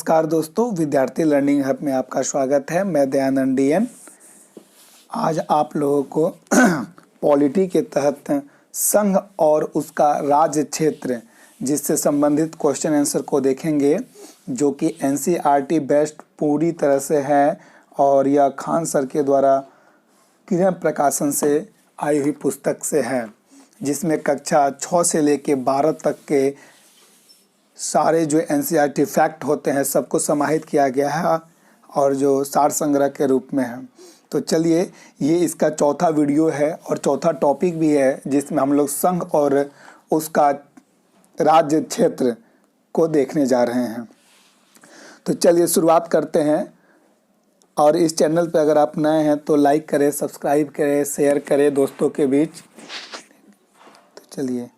नमस्कार दोस्तों, विद्यार्थी लर्निंग हब में आपका स्वागत है। मैं दयानंद DN आज आप लोगों को पॉलिटी के तहत संघ और उसका राज्य क्षेत्र जिससे संबंधित क्वेश्चन आंसर को देखेंगे, जो कि NCERT बेस्ड पूरी तरह से है और यह खान सर के द्वारा किरण प्रकाशन से आई हुई पुस्तक से है, जिसमें कक्षा 6 से लेके 12 तक के सारे जो NCERT फैक्ट होते हैं सबको समाहित किया गया है और जो सार संग्रह के रूप में है। तो चलिए, ये इसका चौथा वीडियो है और चौथा टॉपिक भी है, जिसमें हम लोग संघ और उसका राज्य क्षेत्र को देखने जा रहे हैं। तो चलिए शुरुआत करते हैं। और इस चैनल पे अगर आप नए हैं तो लाइक करें, सब्सक्राइब करें, शेयर करें दोस्तों के बीच। तो चलिए,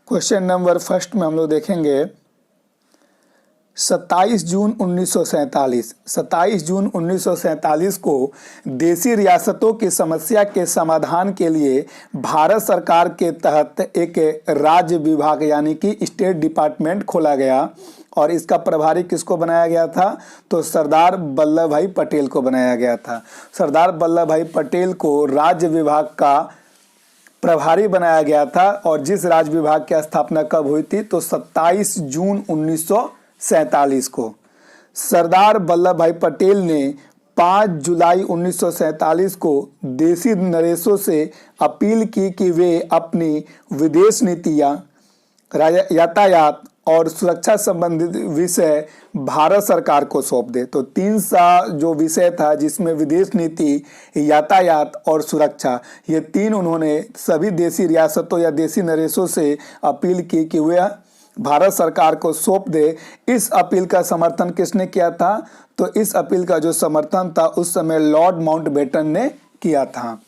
क्वेश्चन नंबर फर्स्ट में हम लोग देखेंगे 27 जून 1947 को देशी रियासतों की समस्या के समाधान के लिए भारत सरकार के तहत एक राज्य विभाग यानी कि स्टेट डिपार्टमेंट खोला गया और इसका प्रभारी किसको बनाया गया था? तो सरदार वल्लभ भाई पटेल को बनाया गया था। सरदार वल्लभ भाई पटेल को राज्य विभाग का प्रभारी बनाया गया था। और जिस राज्य विभाग की स्थापना कब हुई थी? तो 27 जून 1947 को। सरदार वल्लभ भाई पटेल ने 5 जुलाई 1947 को देशी नरेशों से अपील की कि वे अपनी विदेश नीतियां, यातायात और सुरक्षा संबंधित विषय भारत सरकार को सौंप दे। तो 3 सा जो विषय था, जिसमें विदेश नीति, यातायात और सुरक्षा, ये 3 उन्होंने सभी देशी रियासतों या देशी नरेशों से अपील की कि वे भारत सरकार को सौंप दे। इस अपील का समर्थन किसने किया था? तो इस अपील का जो समर्थन था उस समय लॉर्ड माउंटबेटन ने किया था।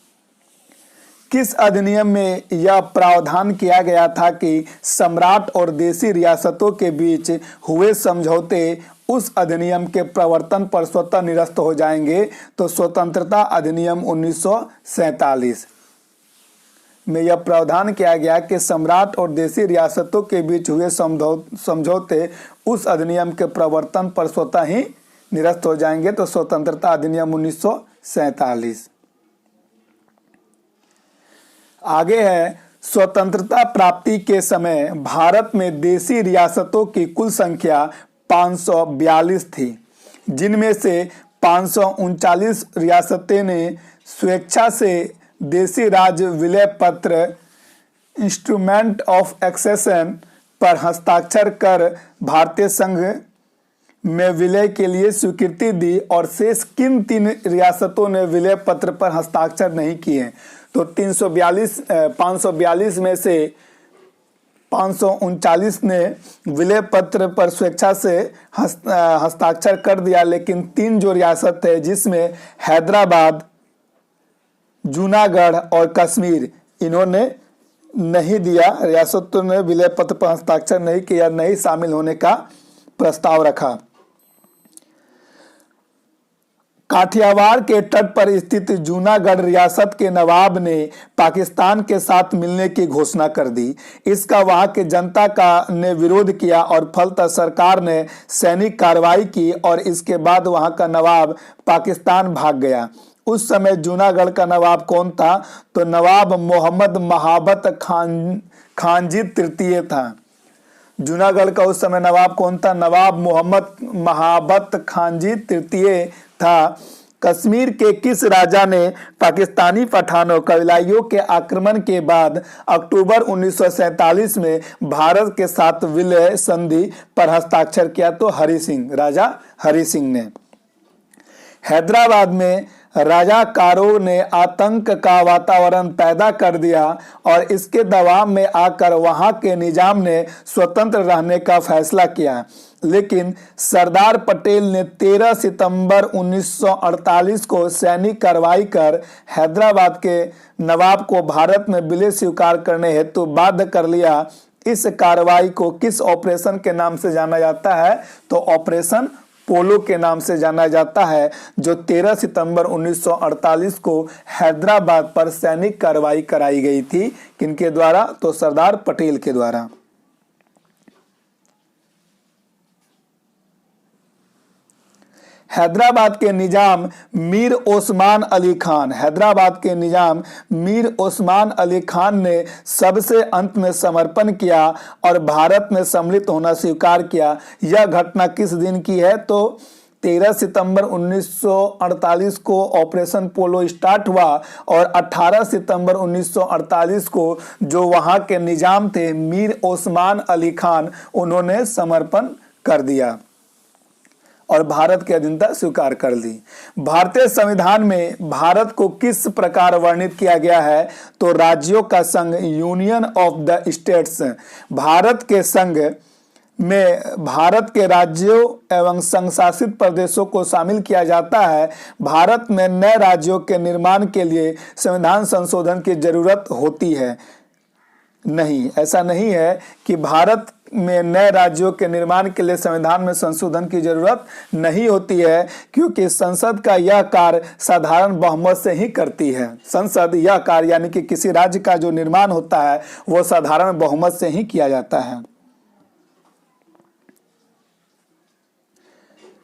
किस अधिनियम में यह प्रावधान किया गया था कि सम्राट और देशी रियासतों के बीच हुए समझौते उस अधिनियम के प्रवर्तन पर स्वतः निरस्त हो जाएंगे? तो स्वतंत्रता अधिनियम 1947 में यह प्रावधान किया गया कि सम्राट और देशी रियासतों के बीच हुए समझौते उस अधिनियम के प्रवर्तन पर स्वतः ही निरस्त हो जाएंगे। तो स्वतंत्रता अधिनियम 1947। आगे है, स्वतंत्रता प्राप्ति के समय भारत में देशी रियासतों की कुल संख्या 542 थी, जिनमें से 539 रियासतें ने स्वेच्छा से देशी राज्य विलय पत्र इंस्ट्रूमेंट ऑफ एक्सेशन पर हस्ताक्षर कर भारतीय संघ में विलय के लिए स्वीकृति दी और शेष किन 3 रियासतों ने विलय पत्र पर हस्ताक्षर नहीं किए? तो 542 में से 539 ने विलय पत्र पर स्वेच्छा से हस्ताक्षर कर दिया, लेकिन 3 जो रियासत है, जिसमें हैदराबाद, जूनागढ़ और कश्मीर, इन्होंने नहीं दिया। रियासतों ने विलय पत्र पर हस्ताक्षर नहीं किया, नहीं शामिल होने का प्रस्ताव रखा। काठियावाड़ के तट पर स्थित जूनागढ़ रियासत के नवाब ने पाकिस्तान के साथ मिलने की घोषणा कर दी। इसका वहां के जनता ने विरोध किया और फलतः सरकार ने सैनिक कार्रवाई की और इसके बाद वहां का नवाब पाकिस्तान भाग गया। उस समय जूनागढ़ का नवाब कौन था? तो नवाब मोहम्मद महाबत खानजी तृतीय था। जूनागढ़ का उस समय नवाब कौन था? नवाब मोहम्मद महाबत खानजी तृतीय था। कश्मीर के किस राजा ने पाकिस्तानी पठानों कबीलाइयों के आक्रमण के बाद अक्टूबर 1947 में भारत के साथ विलय संधि पर हस्ताक्षर किया? तो हरि सिंह, राजा हरि सिंह ने। हैदराबाद में राजाकारों ने आतंक का वातावरण पैदा कर दिया और इसके दबाव में आकर वहां के निजाम ने स्वतंत्र रहने का फैसला किया, लेकिन सरदार पटेल ने 13 सितंबर 1948 को सैनिक कार्रवाई कर हैदराबाद के नवाब को भारत में विलय स्वीकार करने हेतु बाध्य कर लिया। इस कार्रवाई को किस ऑपरेशन के नाम से जाना जाता है? तो ऑपरेशन पोलो के नाम से जाना जाता है, जो 13 सितंबर 1948 को हैदराबाद पर सैनिक कार्रवाई कराई गई थी। किनके द्वारा? तो सरदार पटेल के द्वारा। हैदराबाद के निजाम मीर ओस्मान अली खान, हैदराबाद के निजाम मीर ओस्मान अली खान ने सबसे अंत में समर्पण किया और भारत में सम्मिलित होना स्वीकार किया। यह घटना किस दिन की है? तो 13 सितंबर 1948 को ऑपरेशन पोलो स्टार्ट हुआ और 18 सितंबर 1948 को जो वहां के निजाम थे मीर ओस्मान अली खान, उन्होंने समर्पण कर दिया और भारत की अधीनता स्वीकार कर ली। भारतीय संविधान में भारत को किस प्रकार वर्णित किया गया है? तो राज्यों का संघ, union of the states. Bharat के संघ में भारत के राज्यों एवं संघ शासित प्रदेशों को शामिल किया जाता है। भारत में नए राज्यों के निर्माण के लिए संविधान संशोधन की जरूरत होती है? नहीं, ऐसा नहीं है कि भारत में नए राज्यों के निर्माण के लिए संविधान में संशोधन की जरूरत नहीं होती है, क्योंकि संसद का यह कार्य साधारण बहुमत से ही करती है। संसद यह कार्य यानी कि किसी राज्य का जो निर्माण होता है वो साधारण बहुमत से ही किया जाता है।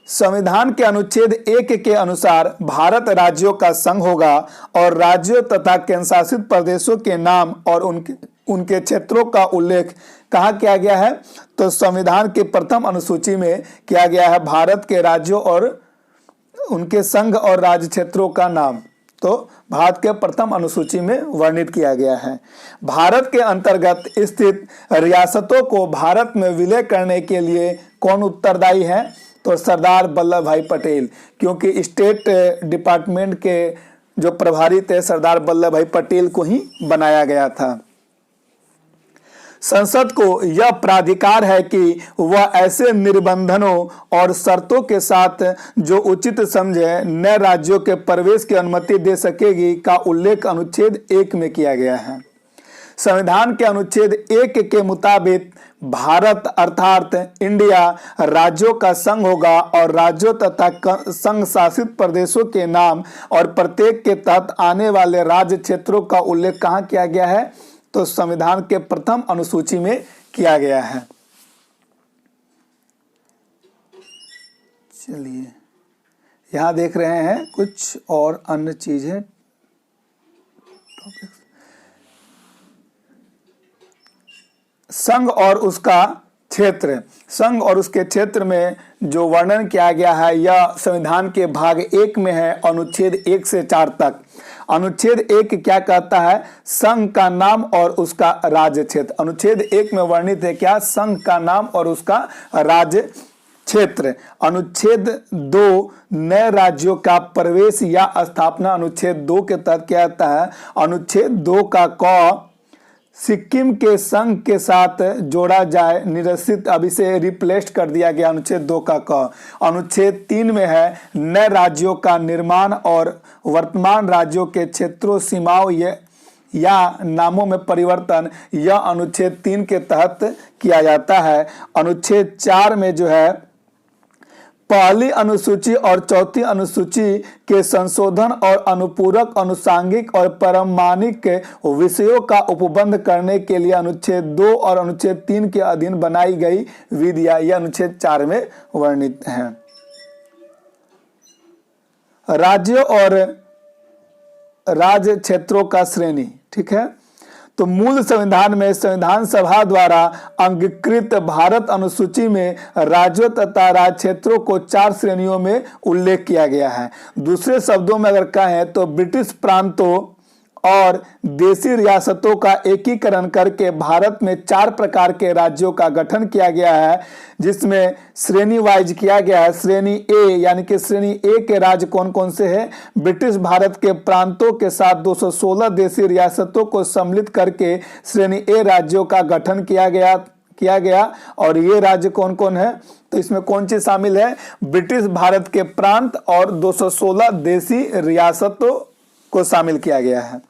संविधान के अनुच्छेद 1 के अनुसार भारत राज्यों का संघ होगा और राज्यों तथा केंद्रशासित प्रदेशों के नाम और उनके क्षेत्रों का उल्लेख कहाँ किया गया है? तो संविधान के प्रथम अनुसूची में किया गया है भारत के राज्यों और उनके संघ और राज्य क्षेत्रों का नाम, तो भारत के प्रथम अनुसूची में वर्णित किया गया है। भारत के अंतर्गत स्थित रियासतों को भारत में विलय करने के लिए कौन उत्तरदायी है? तो सरदार वल्लभ भाई पटेल, क्योंकि स्टेट डिपार्टमेंट के जो प्रभारी थे सरदार वल्लभ भाई पटेल को ही बनाया गया था। संसद को यह प्राधिकार है कि वह ऐसे निर्बंधों और शर्तों के साथ जो उचित समझे नए राज्यों के प्रवेश की अनुमति दे सकेगी का उल्लेख अनुच्छेद 1 में किया गया है। संविधान के अनुच्छेद 1 के मुताबिक भारत अर्थात इंडिया राज्यों का संघ होगा और राज्यों तथा संघ शासित प्रदेशों के नाम और प्रत्येक के तहत आने वाले राज्य क्षेत्रों का उल्लेख कहाँ किया गया है? तो संविधान के प्रथम अनुसूची में किया गया है। चलिए यहां देख रहे हैं कुछ और अन्य चीजें। संघ और उसका क्षेत्र, संघ और उसके क्षेत्र में जो वर्णन किया गया है यह संविधान के भाग 1 में है, अनुच्छेद 1 से 4 तक। अनुच्छेद 1 क्या कहता है? संघ का नाम और उसका राज्य क्षेत्र। अनुच्छेद 1 में वर्णित है क्या? संघ का नाम और उसका राज्य क्षेत्र। अनुच्छेद 2 नए राज्यों का प्रवेश या स्थापना, अनुच्छेद 2 के तहत क्या आता है? अनुच्छेद 2 का क सिक्किम के संघ के साथ जोड़ा जाए, निरसित अब इसे रिप्लेस्ड कर दिया गया अनुच्छेद 2 का क। अनुच्छेद 3 में है नए राज्यों का निर्माण और वर्तमान राज्यों के क्षेत्रों, सीमाओं या नामों में परिवर्तन, यह अनुच्छेद 3 के तहत किया जाता है। अनुच्छेद 4 में जो है पहली अनुसूची और चौथी अनुसूची के संशोधन और अनुपूरक, अनुसांगिक और पारमाणिक विषयों का उपबंध करने के लिए अनुच्छेद 2 और अनुच्छेद 3 के अधीन बनाई गई विधियां, यह अनुच्छेद 4 में वर्णित है। राज्यों और राज्य क्षेत्रों का श्रेणी, ठीक है। तो मूल संविधान में संविधान सभा द्वारा अंगीकृत भारत अनुसूची में राज्यों तथा राज्य क्षेत्रों को 4 श्रेणियों में उल्लेख किया गया है। दूसरे शब्दों में अगर कहें तो ब्रिटिश प्रांतों और देशी रियासतों का एकीकरण करके भारत में 4 प्रकार के राज्यों का गठन किया गया है, जिसमें श्रेणी वाइज किया गया है। श्रेणी ए यानी कि श्रेणी ए के राज्य कौन कौन से हैं? ब्रिटिश भारत के प्रांतों के साथ 216 देशी रियासतों को सम्मिलित करके श्रेणी ए राज्यों का गठन किया गया। और ये राज्य कौन कौन है? तो इसमें कौन चीज शामिल है? ब्रिटिश भारत के प्रांत और 216 देशी रियासतों को शामिल किया गया है।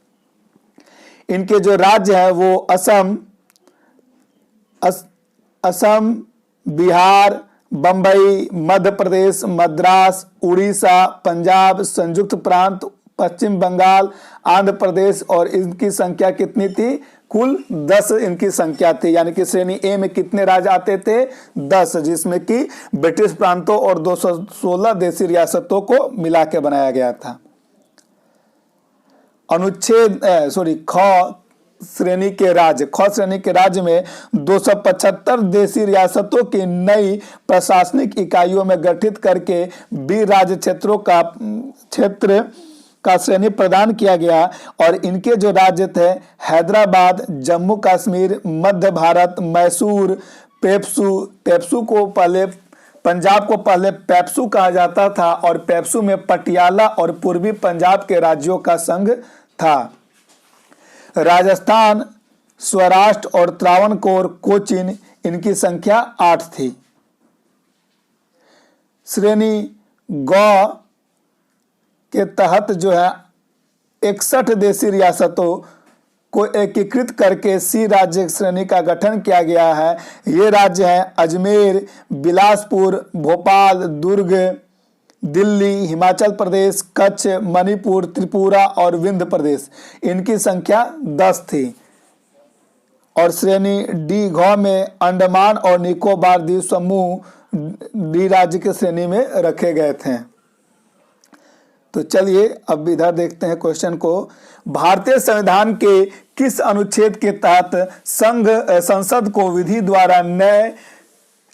इनके जो राज्य है वो असम, बिहार, बंबई, मध्य प्रदेश, मद्रास, उड़ीसा, पंजाब, संयुक्त प्रांत, पश्चिम बंगाल, आंध्र प्रदेश, और इनकी संख्या कितनी थी? कुल 10 इनकी संख्या थी, यानी कि श्रेणी ए में कितने राज्य आते थे? 10, जिसमें कि ब्रिटिश प्रांतों और 216 देसी रियासतों को मिला के बनाया गया था। ख श्रेणी के राज्य में 275 देसी रियासतों की नई प्रशासनिक इकाइयों में गठित करके 20 राज्य क्षेत्र का श्रेणी प्रदान किया गया, और इनके जो राज्य थे हैदराबाद, जम्मू कश्मीर, मध्य भारत, मैसूर, पेप्सू को पहले पंजाब को पहले पेप्सू कहा जाता था, और पेप्सू में पटियाला और पूर्वी पंजाब के राज्यों का संघ था। राजस्थान, स्वराष्ट्र और त्रावणकोर, कोचीन, इनकी संख्या 8 थी। श्रेणी ग के तहत जो है 61 देसी रियासतों को एकीकृत करके सी राज्य श्रेणी का गठन किया गया है। ये राज्य हैं अजमेर, बिलासपुर, भोपाल, दुर्ग, दिल्ली, हिमाचल प्रदेश, कच्छ, मणिपुर, त्रिपुरा और विंध्य प्रदेश। इनकी संख्या 10 थी। और श्रेणी डी घ में अंडमान और निकोबार द्वीप समूह डी राज्य की श्रेणी में रखे गए थे। तो चलिए अब इधर देखते हैं क्वेश्चन को। भारतीय संविधान के किस अनुच्छेद के तहत संसद को विधि द्वारा नए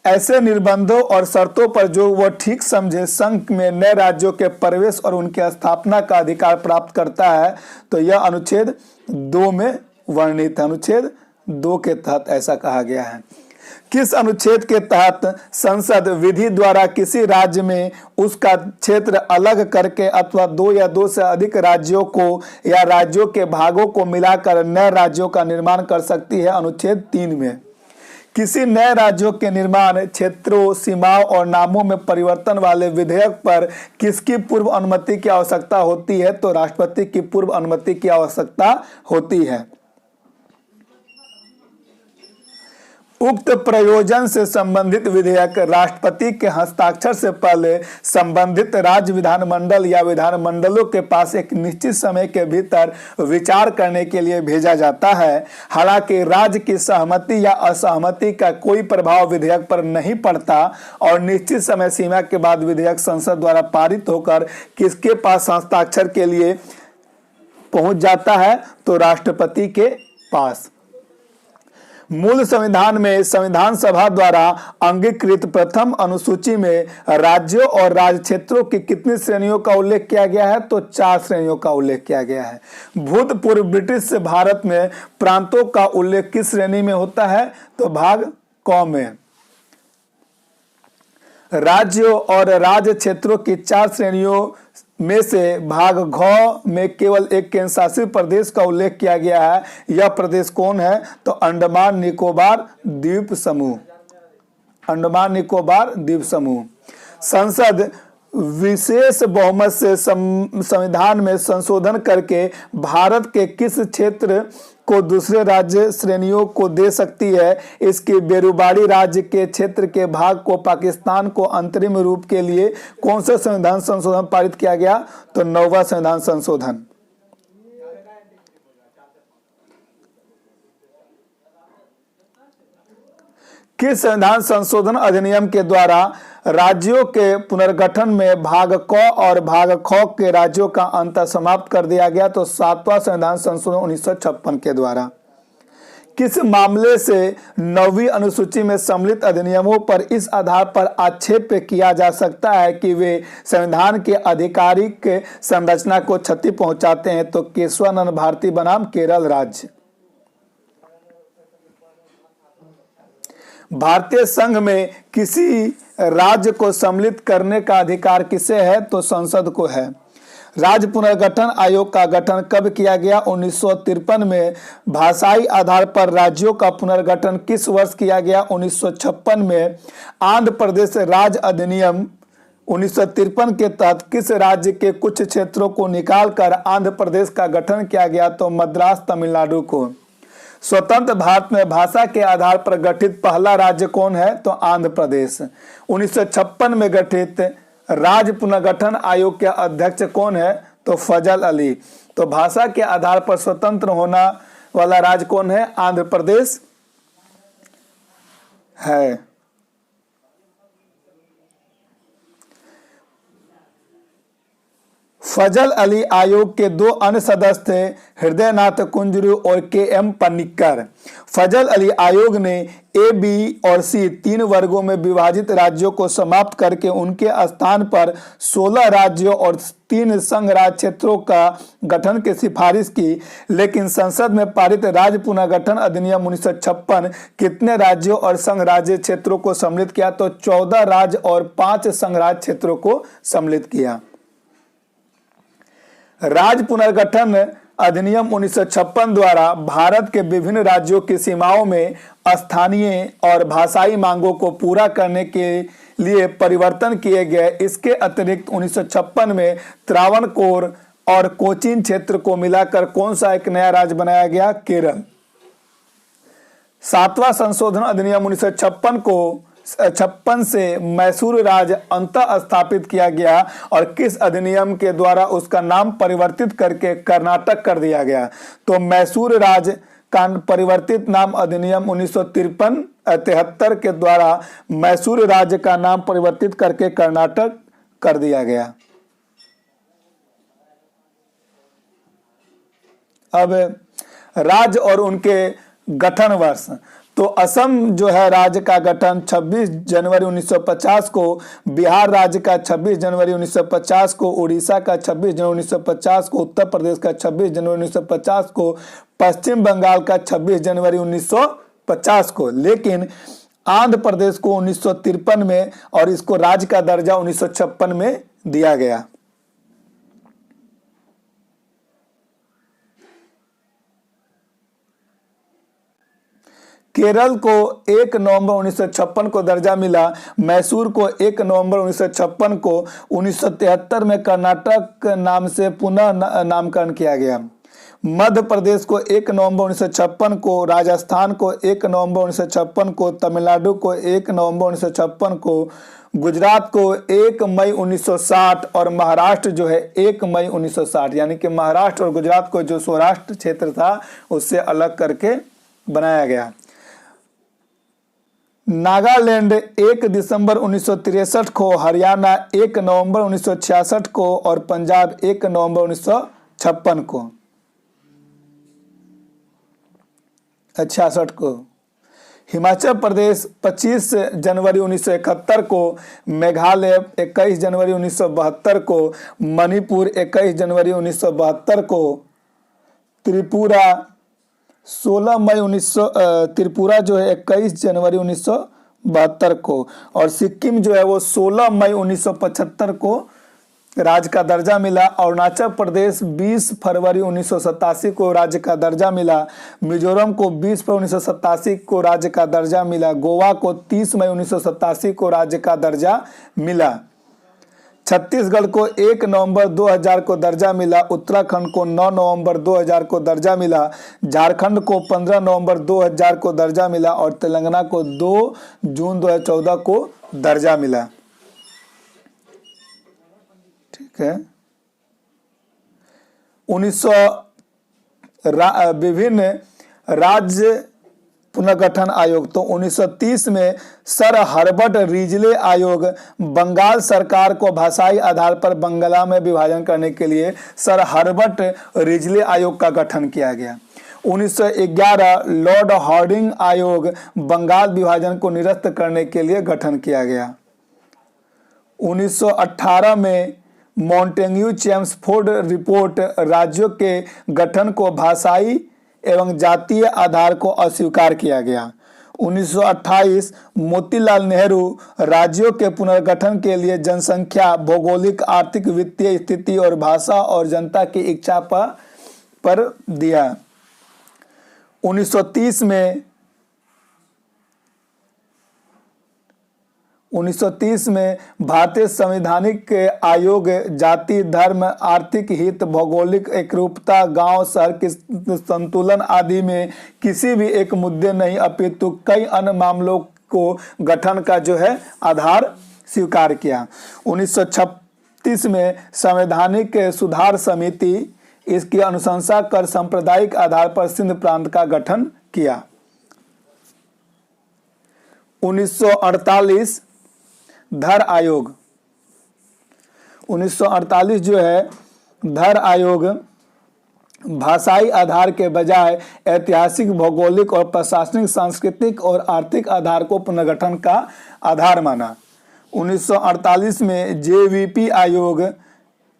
ऐसे निर्बंधों और शर्तों पर जो वह ठीक समझे संघ में नए राज्यों के प्रवेश और उनके स्थापना का अधिकार प्राप्त करता है? तो यह अनुच्छेद 2 में वर्णित है। अनुच्छेद 2 के तहत ऐसा कहा गया है। किस अनुच्छेद के तहत संसद विधि द्वारा किसी राज्य में उसका क्षेत्र अलग करके अथवा 2 या 2 से अधिक राज्यों को या राज्यों के भागों को मिलाकर नए राज्यों का निर्माण कर सकती है? अनुच्छेद 3 में। किसी नए राज्यों के निर्माण, क्षेत्रों, सीमाओं और नामों में परिवर्तन वाले विधेयक पर किसकी पूर्व अनुमति की आवश्यकता होती है? तो राष्ट्रपति की पूर्व अनुमति की आवश्यकता होती है। उक्त प्रयोजन से संबंधित विधेयक राष्ट्रपति के हस्ताक्षर से पहले संबंधित राज्य विधानमंडल या विधानमंडलों के पास एक निश्चित समय के भीतर विचार करने के लिए भेजा जाता है। हालांकि राज्य की सहमति या असहमति का कोई प्रभाव विधेयक पर नहीं पड़ता और निश्चित समय सीमा के बाद विधेयक संसद द्वारा पारित होकर किसके पास हस्ताक्षर के लिए पहुंच जाता है? तो राष्ट्रपति के पास। मूल संविधान में संविधान सभा द्वारा अंगीकृत प्रथम अनुसूची में राज्यों और राज्य क्षेत्रों की कितनी श्रेणियों का उल्लेख किया गया है? तो 4 श्रेणियों का उल्लेख किया गया है। भूतपूर्व ब्रिटिश भारत में प्रांतों का उल्लेख किस श्रेणी में होता है? तो भाग क में। राज्यों और राज्य क्षेत्रों की 4 श्रेणियों में से भाग घ में केवल एक केंद्र शासित प्रदेश का उल्लेख किया गया है। यह प्रदेश कौन है? तो अंडमान निकोबार द्वीप समूह। अंडमान निकोबार द्वीप समूह। संसद विशेष बहुमत से संविधान में संशोधन करके भारत के किस क्षेत्र को दूसरे राज्य श्रेणियों को दे सकती है? इसकी बेरुबाड़ी राज्य के क्षेत्र के भाग को पाकिस्तान को अंतरिम रूप के लिए कौन सा संविधान संशोधन पारित किया गया? तो 9वां संविधान संशोधन। किस संविधान संशोधन अधिनियम के द्वारा राज्यों के पुनर्गठन में भाग क और भाग ख के राज्यों का अंतर समाप्त कर दिया गया? तो 7वां संविधान संशोधन 1956 के द्वारा। किस मामले से 9वीं अनुसूची में सम्मिलित अधिनियमों पर इस आधार पर आक्षेप किया जा सकता है कि वे संविधान के आधिकारिक संरचना को क्षति पहुंचाते हैं? तो केशवानंद भारती बनाम केरल राज्य। भारतीय संघ में किसी राज्य को सम्मिलित करने का अधिकार किसे है? तो संसद को है। राज्य पुनर्गठन आयोग का गठन कब किया गया? 1953 में। भाषाई आधार पर राज्यों का पुनर्गठन किस वर्ष किया गया? 1956 में। आंध्र प्रदेश राज्य अधिनियम 1953 के तहत किस राज्य के कुछ क्षेत्रों को निकालकर आंध्र प्रदेश का गठन किया गया? तो मद्रास तमिलनाडु को। स्वतंत्र भारत में भाषा के आधार पर गठित पहला राज्य कौन है? तो आंध्र प्रदेश। 1956 में गठित राज्य पुनर्गठन आयोग के अध्यक्ष कौन है? तो फजल अली। तो भाषा के आधार पर स्वतंत्र होना वाला राज्य कौन है? आंध्र प्रदेश है। फजल अली आयोग के दो अन्य सदस्य थे, हृदयनाथ कुंजरू और के.एम. पनिक्कर। फजल अली आयोग ने ए, बी और सी तीन वर्गों में विभाजित राज्यों को समाप्त करके उनके स्थान पर 16 राज्यों और 3 संघ राज्य क्षेत्रों का गठन की सिफारिश की, लेकिन संसद में पारित राज्य पुनर्गठन अधिनियम 1956 कितने राज्यों और संघ राज्य क्षेत्रों को सम्मिलित किया? तो 14 राज्य और 5 संघ राज्य क्षेत्रों को सम्मिलित किया। राज्य पुनर्गठन अधिनियम 1956 द्वारा भारत के विभिन्न राज्यों की सीमाओं में स्थानीय और भाषाई मांगों को पूरा करने के लिए परिवर्तन किए गए। इसके अतिरिक्त 1956 में त्रावणकोर और कोचीन क्षेत्र को मिलाकर कौन सा एक नया राज्य बनाया गया? केरल। 7वां संशोधन अधिनियम 1956 को 56 से मैसूर राज्य अंतः स्थापित किया गया और किस अधिनियम के द्वारा उसका नाम परिवर्तित करके कर्नाटक कर दिया गया? तो मैसूर राज्य का परिवर्तित नाम अधिनियम 1973 के द्वारा मैसूर राज्य का नाम परिवर्तित करके कर्नाटक कर दिया गया। अब राज्य और उनके गठन वर्ष, तो असम जो है राज्य का गठन 26 जनवरी 1950 को, बिहार राज्य का 26 जनवरी 1950 को, उड़ीसा का 26 जनवरी 1950 को, उत्तर प्रदेश का 26 जनवरी 1950 को, पश्चिम बंगाल का 26 जनवरी 1950 को, लेकिन आंध्र प्रदेश को 1953 में और इसको राज्य का दर्जा 1956 में दिया गया। केरल को 1 नवंबर 1956 को दर्जा मिला, मैसूर को 1 नवंबर 1956 को, 1973 में कर्नाटक नाम से पुनः नामकरण किया गया। मध्य प्रदेश को 1 नवंबर 1956 को, राजस्थान को 1 नवंबर 1956 को, तमिलनाडु को 1 नवंबर 1956 को, गुजरात को 1 मई 1960 और महाराष्ट्र जो है 1 मई 1960, यानी कि महाराष्ट्र और गुजरात को जो सौराष्ट्र क्षेत्र था उससे अलग करके बनाया गया। नागालैंड 1 दिसंबर 1963 को, हरियाणा 1 नवंबर 1966 को और पंजाब 1 नवंबर 1956 को 66 को। हिमाचल प्रदेश 25 जनवरी 1971 को, मेघालय 21 जनवरी 1972 को, मणिपुर 21 जनवरी 1972 को, त्रिपुरा 16 मई 1900 त्रिपुरा जो है 21 जनवरी 1972 को और सिक्किम जो है वो 16 मई 1975 को राज्य का दर्जा मिला। अरुणाचल प्रदेश 20 फरवरी 1987 को राज्य का दर्जा मिला। मिजोरम को 20 फरवरी 1987 को राज्य का दर्जा मिला। गोवा को 30 मई 1987 को राज्य का दर्जा मिला। छत्तीसगढ़ को 1 नवंबर 2000 को दर्जा मिला। उत्तराखंड को 9 नवंबर 2000 को दर्जा मिला। झारखंड को 15 नवंबर 2000 को दर्जा मिला और तेलंगाना को 2 जून 2014 को दर्जा मिला। ठीक है। 1900 विभिन्न राज्य पुनर्गठन आयोग, तो 1930 में सर हर्बर्ट रिजले आयोग बंगाल सरकार को भाषाई आधार पर बंगला में विभाजन करने के लिए सर हर्बर्ट रिजले आयोग का गठन किया गया। 1911 लॉर्ड हार्डिंग आयोग बंगाल विभाजन को निरस्त करने के लिए गठन किया गया। 1918 में मॉन्टेग्यू चेम्सफोर्ड रिपोर्ट राज्यों के गठन को भाषाई एवं जातीय आधार को अस्वीकार किया गया। 1928 मोतीलाल नेहरू राज्यों के पुनर्गठन के लिए जनसंख्या, भौगोलिक, आर्थिक, वित्तीय स्थिति और भाषा और जनता की इच्छा पर दिया। 1930 में भारतीय संवैधानिक आयोग जाति, धर्म, आर्थिक हित, भौगोलिक एकरूपता, गांव शहर के संतुलन आदि में किसी भी एक मुद्दे नहीं अपितु कई अन्य मामलों को गठन का जो है आधार स्वीकार किया। 1936 में संवैधानिक सुधार समिति इसकी अनुशंसा कर सांप्रदायिक आधार पर सिंध प्रांत का गठन किया। 1948 धर आयोग। 1948 जो है धर आयोग भाषाई आधार के बजाय ऐतिहासिक, भौगोलिक और प्रशासनिक, सांस्कृतिक और आर्थिक आधार को पुनर्गठन का आधार माना। 1948 में जेवीपी आयोग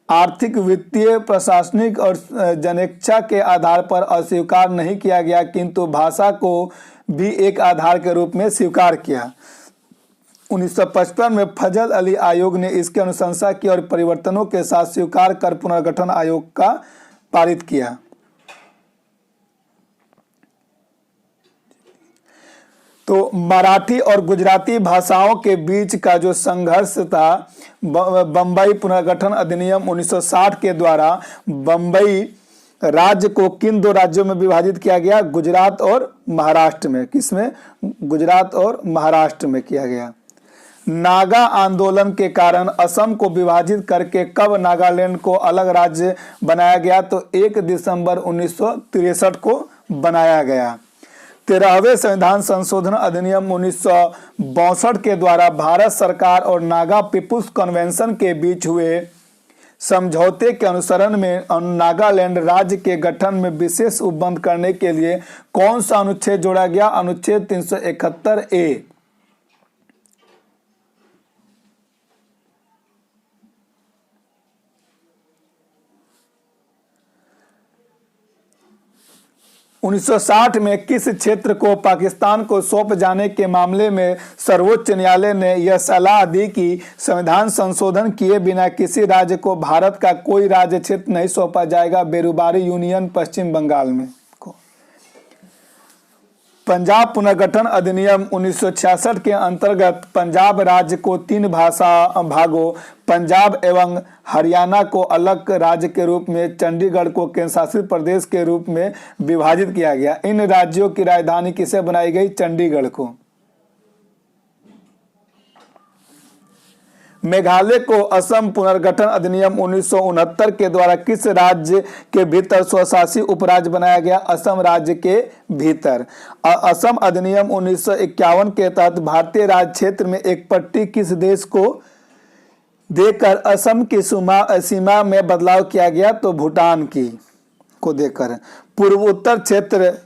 आर्थिक, वित्तीय, प्रशासनिक और जनेच्छा के आधार पर अस्वीकार नहीं किया गया, किंतु भाषा को भी एक आधार के रूप में स्वीकार किया। 1955 में फजल अली आयोग ने इसकी अनुशंसा की और परिवर्तनों के साथ स्वीकार कर पुनर्गठन आयोग का पारित किया। तो मराठी और गुजराती भाषाओं के बीच का जो संघर्ष था, बम्बई पुनर्गठन अधिनियम 1960 के द्वारा बम्बई राज्य को किन दो राज्यों में विभाजित किया गया? गुजरात और महाराष्ट्र में। किसमें? गुजरात और महाराष्ट्र में किया गया। नागा आंदोलन के कारण असम को विभाजित करके कब नागालैंड को अलग राज्य बनाया गया? तो 1 दिसंबर 1963 को बनाया गया। 13वें संविधान संशोधन अधिनियम 1962 के द्वारा भारत सरकार और नागा पीपुल्स कन्वेंशन के बीच हुए समझौते के अनुसरण में नागालैंड राज्य के गठन में विशेष उपबंध करने के लिए कौन सा अनुच्छेद जोड़ा गया? अनुच्छेद 371A। उन्नीस 1960 में किस क्षेत्र को पाकिस्तान को सौंप जाने के मामले में सर्वोच्च न्यायालय ने यह सलाह दी कि संविधान संशोधन किए बिना किसी राज्य को भारत का कोई राज्य क्षेत्र नहीं सौंपा जाएगा? बेरुबारी यूनियन पश्चिम बंगाल में को। पंजाब पुनर्गठन अधिनियम 1966 के अंतर्गत पंजाब राज्य को 3 भागों पंजाब एवं हरियाणा को अलग राज्य के रूप में, चंडीगढ़ को केंद्र शासित प्रदेश के रूप में विभाजित किया गया। इन राज्यों की राजधानी किसे बनाई गई? चंडीगढ़ को। मेघालय को असम पुनर्गठन अधिनियम 1969 के द्वारा किस राज्य के भीतर स्वशासी उपराज्य बनाया गया? असम राज्य के भीतर। असम अधिनियम 1951 के तहत भारतीय राज्य क्षेत्र में एक पट्टी किस देश को देकर असम की सीमा में बदलाव किया गया? तो भूटान की को देकर। पूर्वोत्तर क्षेत्र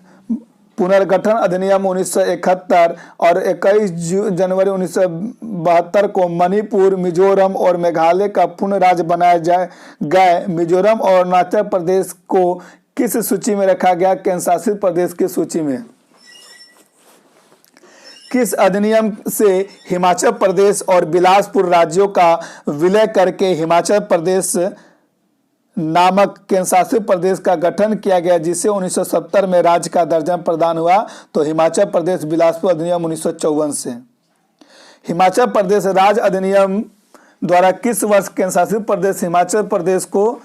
पुनर्गठन अधिनियम 1971 और 21 जनवरी 1972 को मणिपुर, मिजोरम और मेघालय का पूर्ण राज्य बनाया गए। मिजोरम और अरुणाचल प्रदेश को किस सूची में रखा गया? केंद्र शासित प्रदेश की सूची में। किस अधिनियम से हिमाचल प्रदेश और बिलासपुर राज्यों का विलय करके हिमाचल प्रदेश नामक केंद्र शासित प्रदेश का गठन किया गया, जिसे 1970 में राज्य का दर्जा प्रदान हुआ? तो हिमाचल प्रदेश बिलासपुर अधिनियम 1954 से। हिमाचल प्रदेश राज्य अधिनियम द्वारा किस वर्ष केंद्र शासित प्रदेश हिमाचल प्रदेश को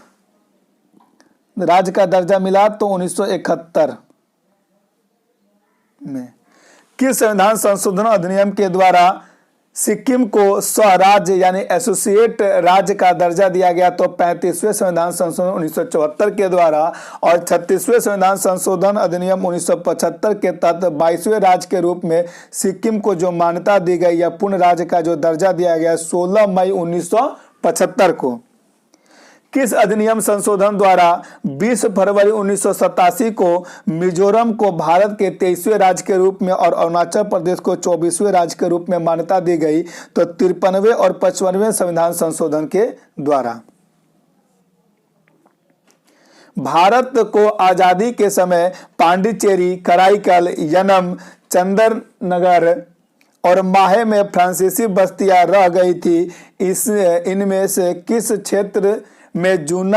राज्य का दर्जा मिला? तो 1971 में। किस संविधान संशोधन अधिनियम के द्वारा सिक्किम को स्वराज्य यानी एसोसिएट राज्य का दर्जा दिया गया? तो 35वें संविधान संशोधन 1974 के द्वारा। और 36वें संविधान संशोधन अधिनियम 1975 के तहत 22वें राज्य के रूप में सिक्किम को जो मान्यता दी गई या पूर्ण राज्य का जो दर्जा दिया गया 16 मई 1975 को। किस अधिनियम संशोधन द्वारा 20 फरवरी 1987 को मिजोरम को भारत के 23वें राज्य के रूप में और अरुणाचल प्रदेश को 24वें राज्य के रूप में मान्यता दी गई? तो 53वें और 55वें संविधान संशोधन के द्वारा। भारत को आजादी के समय पांडिचेरी, कराईकल, यनम, चंदरनगर और माहे में फ्रांसीसी बस्तियां रह गई थी। इनमें से किस क्षेत्र में जून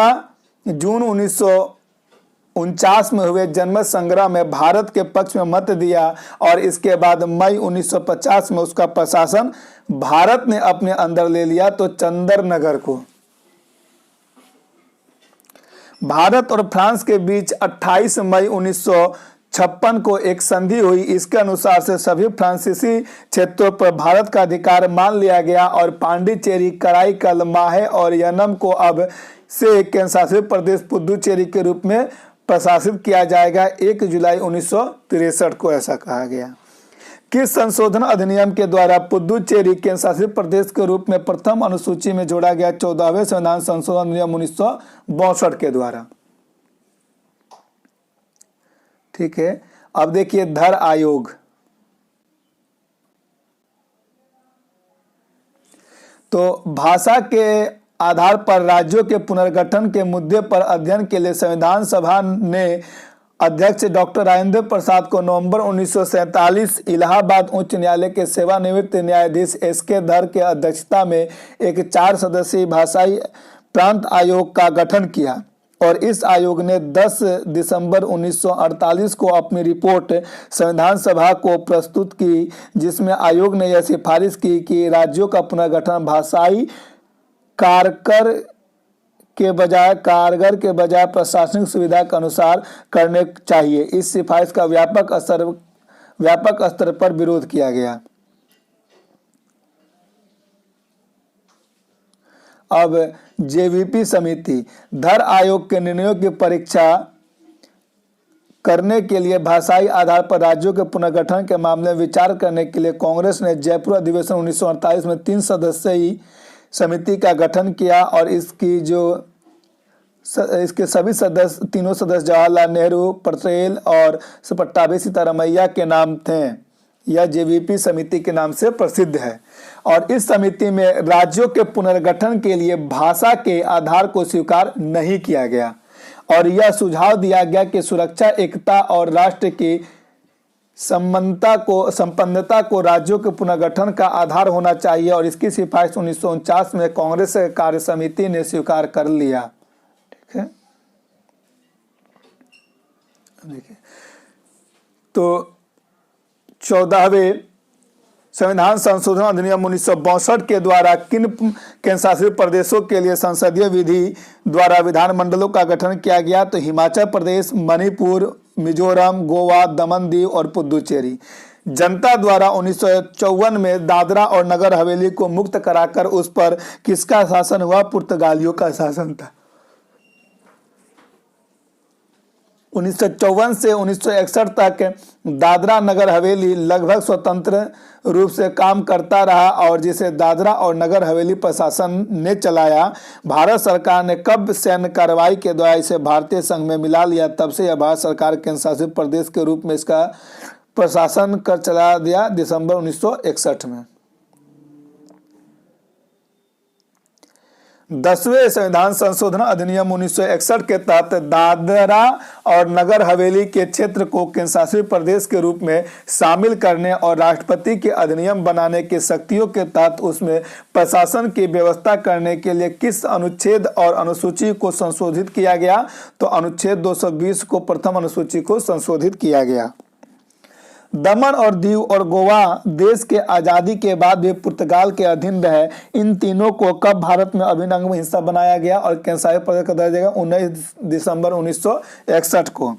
1949 में हुए जनमत संग्राम में भारत के पक्ष में मत दिया और इसके बाद मई 1950 में उसका प्रशासन भारत ने अपने अंदर ले लिया? तो चंदरनगर को। भारत और फ्रांस के बीच 28 मई 1956 को एक संधि हुई। इसके अनुसार से सभी फ्रांसीसी क्षेत्रों पर भारत का अधिकार मान लिया गया और पांडिचेरी, कराईकल, माहे और यनम को अब से केंद्र शासित प्रदेश पुदुचेरी के रूप में प्रशासित किया जाएगा 1 जुलाई 1963 को ऐसा कहा गया। किस संशोधन अधिनियम के द्वारा पुदुचेरी केंद्र शासित प्रदेश के रूप में प्रथम अनुसूची में जोड़ा गया? 14वें संविधान संशोधन अधिनियम 1962 के द्वारा। ठीक है, अब देखिए धर आयोग। तो भाषा के आधार पर राज्यों के पुनर्गठन के मुद्दे पर अध्ययन के लिए संविधान सभा ने अध्यक्ष डॉक्टर राजेंद्र प्रसाद को नवंबर 1947 इलाहाबाद उच्च न्यायालय के सेवानिवृत्त न्यायाधीश एस.के. धर के अध्यक्षता में एक 4 सदस्यीय भाषाई प्रांत आयोग का गठन किया और इस आयोग ने 10 दिसंबर 1948 को अपनी रिपोर्ट संविधान सभा को प्रस्तुत की, जिसमें आयोग ने यह सिफारिश की कि राज्यों का पुनर्गठन भाषाई कारगर के बजाय प्रशासनिक सुविधा के अनुसार करने चाहिए। इस सिफारिश का व्यापक स्तर पर विरोध किया गया। अब जेवीपी समिति। धर आयोग के निर्णयों की परीक्षा करने के लिए भाषाई आधार पर राज्यों के पुनर्गठन के मामले में विचार करने के लिए कांग्रेस ने जयपुर अधिवेशन 1948 में 3 सदस्यीय समिति का गठन किया और इसके सभी सदस्य, तीनों सदस्य जवाहरलाल नेहरू, पटेल और पट्टाभी सीतारामैया के नाम थे। यह जेवीपी समिति के नाम से प्रसिद्ध है और इस समिति में राज्यों के पुनर्गठन के लिए भाषा के आधार को स्वीकार नहीं किया गया और यह सुझाव दिया गया कि सुरक्षा, एकता और राष्ट्र की संपन्नता को राज्यों के पुनर्गठन का आधार होना चाहिए और इसकी सिफारिश 1949 में कांग्रेस कार्य समिति ने स्वीकार कर लिया। ठीक है, देखिए तो 14वें संविधान संशोधन अधिनियम 1962 के द्वारा किन केंद्र शासित प्रदेशों के लिए संसदीय विधि द्वारा विधानमंडलों का गठन किया गया? तो हिमाचल प्रदेश, मणिपुर, मिजोरम, गोवा, दमन दीव और पुदुचेरी। जनता द्वारा 1954 में दादरा और नगर हवेली को मुक्त कराकर उस पर किसका शासन हुआ? पुर्तगालियों का शासन था। 1954 से 1961 तक दादरा नगर हवेली लगभग स्वतंत्र रूप से काम करता रहा और जिसे दादरा और नगर हवेली प्रशासन ने चलाया। भारत सरकार ने कब सैन्य कार्रवाई के द्वारा इसे भारतीय संघ में मिला लिया, तब से यह भारत सरकार केंद्र शासित प्रदेश के रूप में इसका प्रशासन कर चला दिया दिसंबर 1961 में। 10वें संविधान संशोधन अधिनियम 1961 के तहत दादरा और नगर हवेली के क्षेत्र को केंद्र शासित प्रदेश के रूप में शामिल करने और राष्ट्रपति के अधिनियम बनाने की शक्तियों के तहत उसमें प्रशासन की व्यवस्था करने के लिए किस अनुच्छेद और अनुसूची को संशोधित किया गया? तो अनुच्छेद 220 को प्रथम अनुसूची को संशोधित किया गया। दमन और दीव और गोवा देश के आज़ादी के बाद भी पुर्तगाल के अधीन रहे। इन तीनों को कब भारत में अभिन्न अंग हिस्सा बनाया गया और केंद्र शासित प्रदेश का दर्जा 19 दिसंबर 1961 को।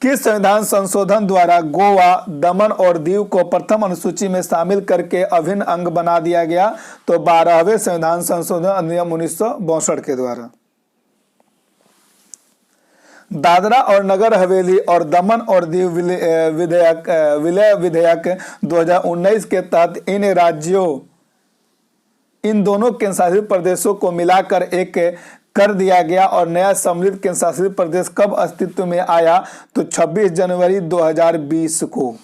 किस संविधान संशोधन द्वारा गोवा, दमन और दीव को प्रथम अनुसूची में शामिल करके अभिन्न अंग बना दिया गया? तो 12वें संविधान संशोधन अधिनियम 1962 के द्वारा। दादरा और नगर हवेली और दमन और दीव विलय विधेयक 2019 के तहत इन दोनों केंद्र शासित प्रदेशों को मिलाकर एक कर दिया गया और नया सम्मिलित केंद्र शासित प्रदेश कब अस्तित्व में आया? तो 26 जनवरी 2020 को।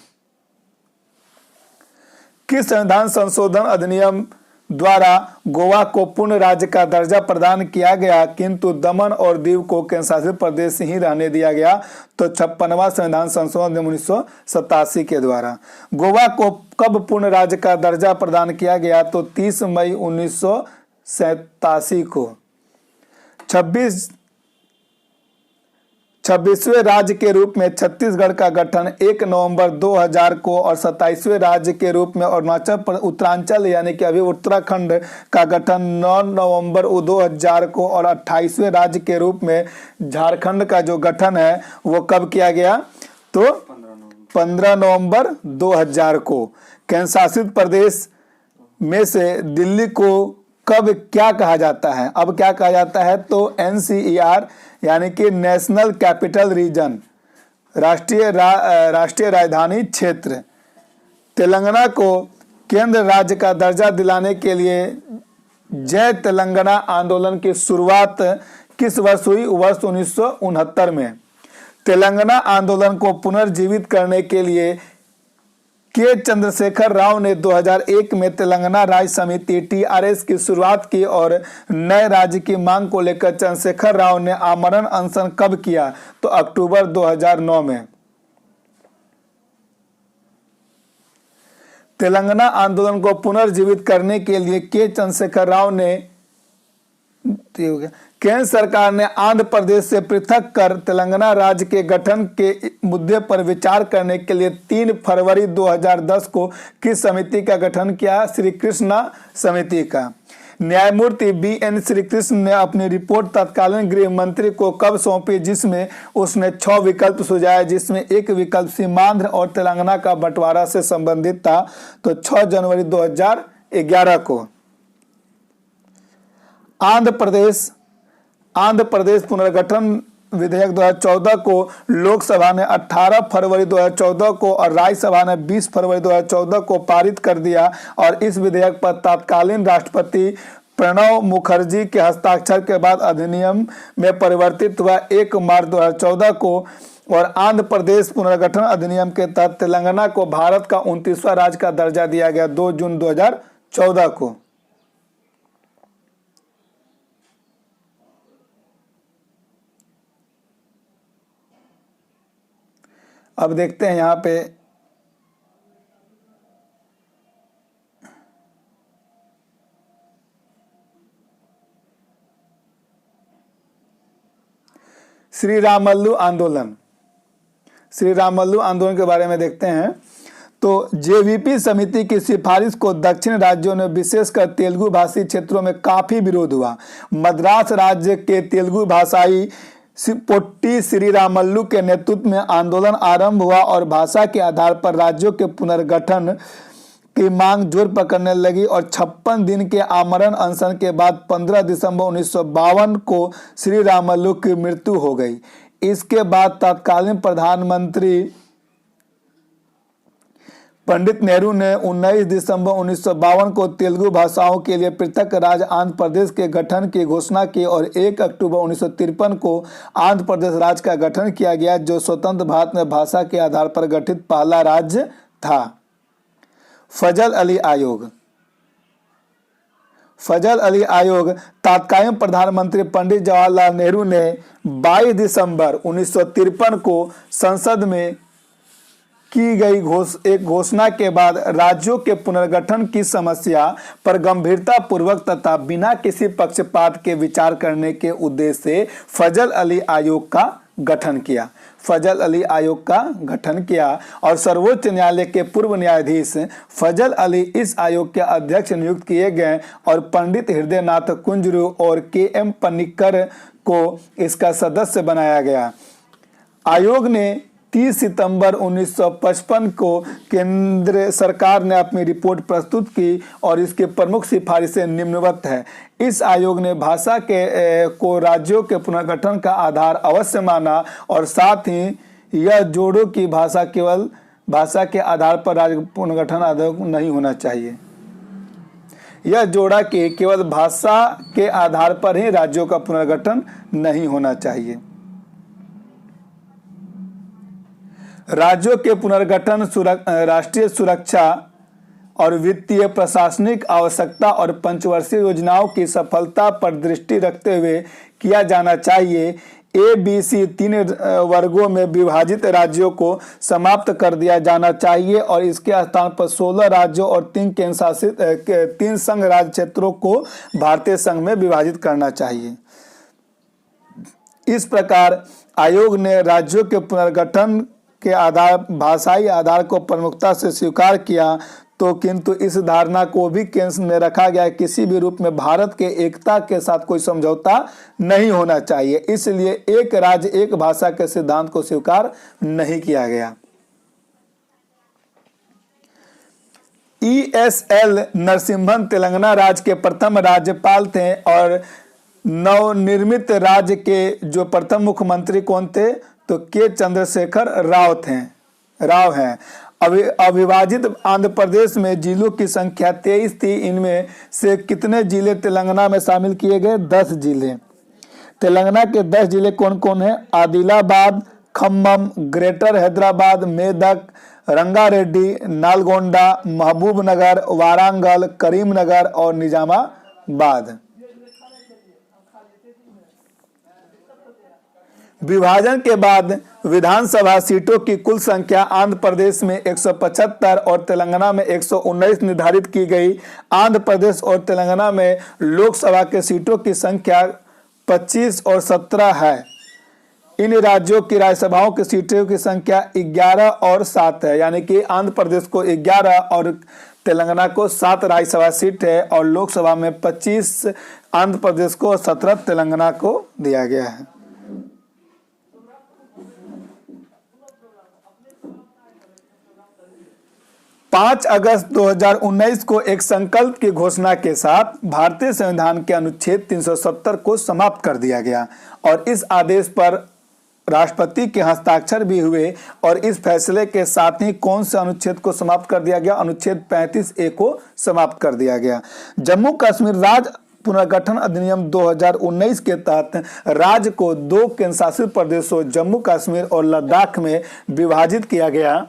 किस संविधान संशोधन अधिनियम द्वारा गोवा को पूर्ण राज्य का दर्जा प्रदान किया गया किंतु दमन और दीव को केंद्र शासित प्रदेश ही रहने दिया गया? तो 56वां संविधान संशोधन 1987 के द्वारा। गोवा को कब पूर्ण राज्य का दर्जा प्रदान किया गया? तो 30 मई 1987 को। 26वें राज्य के रूप में छत्तीसगढ़ का गठन 1 नवंबर 2000 को और 27वें राज्य के रूप में अरुणाचल उत्तरांचल यानी कि अभी उत्तराखंड का गठन 9 नवंबर 2000 को और 28वें राज्य के रूप में झारखंड का जो गठन है वो कब किया गया? तो 15 नवंबर 2000 को। केंद्र शासित प्रदेश में से दिल्ली को कब क्या कहा जाता है? अब क्या कहा जाता है? तो NCER यानी कि नेशनल कैपिटल रीजन, राष्ट्रीय राजधानी क्षेत्र। तेलंगाना को केंद्र राज्य का दर्जा दिलाने के लिए जय तेलंगाना आंदोलन की शुरुआत किस वर्ष हुई? वर्ष 1969 में। तेलंगाना आंदोलन को पुनर्जीवित करने के लिए के चंद्रशेखर राव ने 2001 में तेलंगाना राज्य समिति TRS की शुरुआत की और नए राज्य की मांग को लेकर चंद्रशेखर राव ने आमरण अनशन कब किया? तो अक्टूबर 2009 में। तेलंगाना आंदोलन को पुनर्जीवित करने के लिए के चंद्रशेखर राव ने केंद्र सरकार ने आंध्र प्रदेश से पृथक कर तेलंगाना राज्य के गठन के मुद्दे पर विचार करने के लिए 3 फरवरी 2010 को किस समिति का गठन किया? श्री कृष्णा समिति का। न्यायमूर्ति BN श्रीकृष्ण ने अपनी रिपोर्ट तत्कालीन गृह मंत्री को कब सौंपी, जिसमें उसने 6 विकल्प सुझाए, जिसमें एक विकल्प सीमांध्र और तेलंगाना का बंटवारा से संबंधित था? तो 6 जनवरी 2011 को। आंध्र प्रदेश पुनर्गठन विधेयक 2014 को लोकसभा ने 18 फरवरी 2014 को और राज्यसभा ने 20 फरवरी 2014 को पारित कर दिया और इस विधेयक पर तत्कालीन राष्ट्रपति प्रणब मुखर्जी के हस्ताक्षर के बाद अधिनियम में परिवर्तित हुआ 1 मार्च 2014 को। और आंध्र प्रदेश पुनर्गठन अधिनियम के तहत तेलंगाना को भारत का 29वां राज्य का दर्जा दिया गया 2 जून 2014 को। अब देखते हैं यहाँ पे श्री रामल्लू आंदोलन। श्री रामल्लू आंदोलन के बारे में देखते हैं। तो JVP समिति की सिफारिश को दक्षिण राज्यों ने विशेषकर तेलुगु भाषी क्षेत्रों में काफी विरोध हुआ। मद्रास राज्य के तेलुगु भाषाई पोट्टी श्री रामल्लू के नेतृत्व में आंदोलन आरंभ हुआ और भाषा के आधार पर राज्यों के पुनर्गठन की मांग जोर पकड़ने लगी और 56 दिन के आमरण अनशन के बाद 15 दिसंबर 1952 को श्री रामल्लू की मृत्यु हो गई। इसके बाद तत्कालीन प्रधानमंत्री पंडित नेहरू ने 19 दिसंबर 1952 को तेलुगु भाषाओं के लिए पृथक राज्य आंध्र प्रदेश के गठन की घोषणा की और 1 अक्टूबर 1953 को आंध्र प्रदेश राज्य का गठन किया गया, जो स्वतंत्र भारत में भाषा के आधार पर गठित पहला राज्य था। फजल अली आयोग। फजल अली आयोग तत्कालीन प्रधानमंत्री पंडित जवाहरलाल नेहरू ने 22 दिसंबर 1953 को संसद में की गई एक घोषणा के बाद राज्यों के पुनर्गठन की समस्या पर गंभीरता पूर्वक तथा बिना किसी पक्षपात के विचार करने के उद्देश्य से फजल अली आयोग का गठन किया। फजल अली आयोग का गठन किया और सर्वोच्च न्यायालय के पूर्व न्यायाधीश फजल अली इस आयोग के अध्यक्ष नियुक्त किए गए और पंडित हृदयनाथ कुंजरू और KM पनिक्कर को इसका सदस्य बनाया गया। आयोग ने 30 सितंबर 1955 को केंद्र सरकार ने अपनी रिपोर्ट प्रस्तुत की और इसके प्रमुख सिफारिशें निम्नवत है। इस आयोग ने भाषा को राज्यों के पुनर्गठन का आधार अवश्य माना और साथ ही यह जोड़ो कि भाषा केवल भाषा के आधार पर राज्य पुनर्गठन आधार नहीं होना चाहिए। यह जोड़ा कि केवल भाषा के आधार पर ही राज्यों का पुनर्गठन नहीं होना चाहिए। राज्यों के पुनर्गठन राष्ट्रीय सुरक्षा और वित्तीय प्रशासनिक आवश्यकता और पंचवर्षीय योजनाओं की सफलता पर दृष्टि रखते हुए किया जाना चाहिए। ABC 3 वर्गों में विभाजित राज्यों को समाप्त कर दिया जाना चाहिए और इसके स्थान पर 16 राज्यों और 3 केंद्र शासित 3 संघ राज्य क्षेत्रों को भारतीय संघ में विभाजित करना चाहिए। इस प्रकार आयोग ने राज्यों के पुनर्गठन के आधार भाषाई आधार को प्रमुखता से स्वीकार किया, तो किंतु इस धारणा को भी केंद्र में रखा गया किसी भी रूप में भारत के एकता के साथ कोई समझौता नहीं होना चाहिए। इसलिए एक राज्य एक भाषा के सिद्धांत को स्वीकार नहीं किया गया। ESL नरसिम्हन तेलंगाना राज्य के प्रथम राज्यपाल थे और नवनिर्मित राज्य के जो प्रथम मुख्यमंत्री कौन थे तो के चंद्रशेखर राव हैं। अविभाजित आंध्र प्रदेश में जिलों की संख्या 23 थी। इनमें से कितने जिले तेलंगाना में शामिल किए गए? 10 जिले। तेलंगाना के 10 जिले कौन कौन है? आदिलाबाद, खम्मम, ग्रेटर हैदराबाद, मेदक, रंगारेड्डी, नालगोंडा, महबूबनगर, वारंगल, करीमनगर और निजामाबाद। विभाजन के बाद विधानसभा सीटों की कुल संख्या आंध्र प्रदेश में 175 और तेलंगाना में 119 निर्धारित की गई। आंध्र प्रदेश और तेलंगाना में लोकसभा के सीटों की संख्या 25 और 17 है। इन राज्यों की राज्यसभाओं की सीटों की संख्या 11 और 7 है, यानी कि आंध्र प्रदेश को 11 और तेलंगाना को 7 राज्यसभा सीट है और लोकसभा में 25 आंध्र प्रदेश को और 17 तेलंगाना को दिया गया है। 5 अगस्त 2019 को एक संकल्प की घोषणा के साथ भारतीय संविधान के अनुच्छेद 370 को समाप्त कर दिया गया और इस आदेश पर राष्ट्रपति के हस्ताक्षर भी हुए। और इस फैसले के साथ ही कौन से अनुच्छेद को समाप्त कर दिया गया? अनुच्छेद 35A को समाप्त कर दिया गया। जम्मू कश्मीर राज्य पुनर्गठन अधिनियम 2019 के तहत राज्य को 2 केंद्र शासित प्रदेशों जम्मू कश्मीर और लद्दाख में विभाजित किया गया।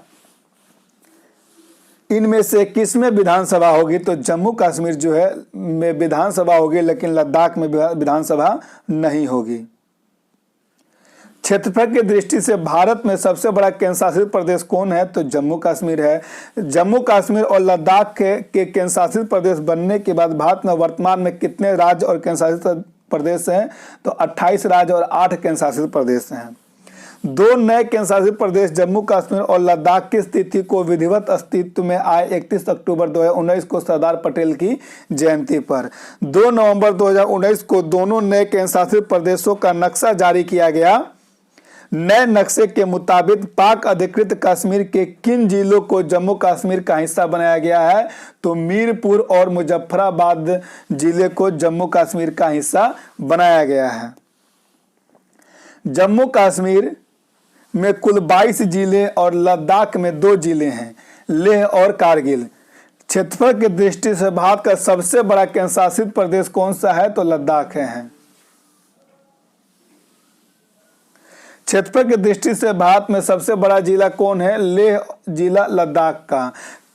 इनमें से किस में विधानसभा होगी? तो जम्मू कश्मीर जो है में विधानसभा होगी, लेकिन लद्दाख में विधानसभा नहीं होगी। क्षेत्रफल की दृष्टि से भारत में सबसे बड़ा केंद्र शासित प्रदेश कौन है? तो जम्मू कश्मीर है। जम्मू कश्मीर और लद्दाख के केंद्र शासित प्रदेश बनने के बाद भारत में वर्तमान में कितने राज्य और केंद्र शासित प्रदेश हैं? तो 28 राज्य और 8 केंद्र शासित प्रदेश हैं। 2 नए केंद्र शासित प्रदेश जम्मू कश्मीर और लद्दाख की स्थिति को विधिवत अस्तित्व में आए 31 अक्टूबर 2019 को सरदार पटेल की जयंती पर। 2 नवंबर 2019 को दोनों नए केंद्र शासित प्रदेशों का नक्शा जारी किया गया। नए नक्शे के मुताबिक पाक अधिकृत कश्मीर के किन जिलों को जम्मू कश्मीर का हिस्सा बनाया गया है? तो मीरपुर और मुजफ्फराबाद जिले को जम्मू कश्मीर का हिस्सा बनाया गया है। जम्मू कश्मीर में कुल 22 जिले और लद्दाख में 2 जिले हैं, लेह और कारगिल। क्षेत्रफल की दृष्टि से भारत का सबसे बड़ा केंद्र शासित प्रदेश कौन सा है? तो लद्दाख है। क्षेत्रफल की दृष्टि से भारत में सबसे बड़ा जिला कौन है? लेह जिला लद्दाख का।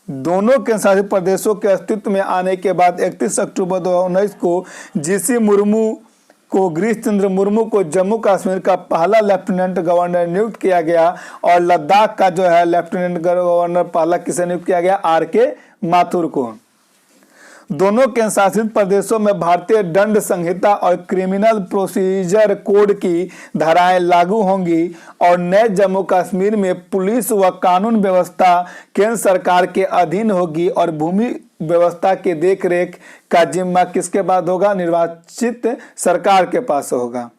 दोनों केंद्र शासित प्रदेशों के अस्तित्व में आने के बाद 31 अक्टूबर 2019 को जीसी मुर्मू को गिरीश चंद्र मुर्मू को जम्मू कश्मीर का पहला लेफ्टिनेंट गवर्नर नियुक्त किया गया और लद्दाख का जो है लेफ्टिनेंट गवर्नर पहला किसे नियुक्त किया गया? आर.के. माथुर को। दोनों केंद्र शासित प्रदेशों में भारतीय दंड संहिता और क्रिमिनल प्रोसीजर कोड की धाराएं लागू होंगी और नए जम्मू कश्मीर में पुलिस व कानून व्यवस्था केंद्र सरकार के अधीन होगी और भूमि व्यवस्था की देखरेख का जिम्मा किसके बाद होगा? निर्वाचित सरकार के पास होगा।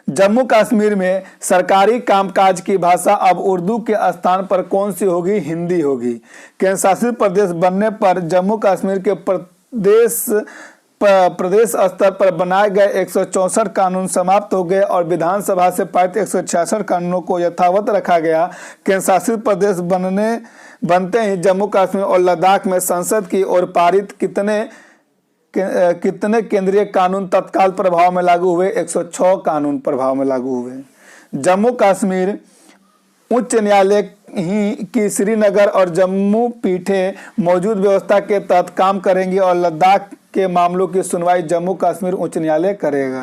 जम्मू कश्मीर में सरकारी कामकाज की भाषा अब उर्दू के स्थान पर कौन सी होगी? हिंदी होगी। केंद्र शासित प्रदेश बनने पर जम्मू कश्मीर के प्रदेश स्तर पर बनाए गए 164 कानून समाप्त हो गए और विधानसभा से पारित 166 कानूनों को यथावत रखा गया। केंद्र शासित प्रदेश बनते ही जम्मू कश्मीर और लद्दाख में संसद की ओर पारित कितने केंद्रीय कानून तत्काल प्रभाव में लागू हुए? 106 कानून प्रभाव में लागू हुए। जम्मू कश्मीर उच्च न्यायालय ही की श्रीनगर और जम्मू पीठें मौजूद व्यवस्था के तहत काम करेंगी और लद्दाख के मामलों की सुनवाई जम्मू कश्मीर उच्च न्यायालय करेगा।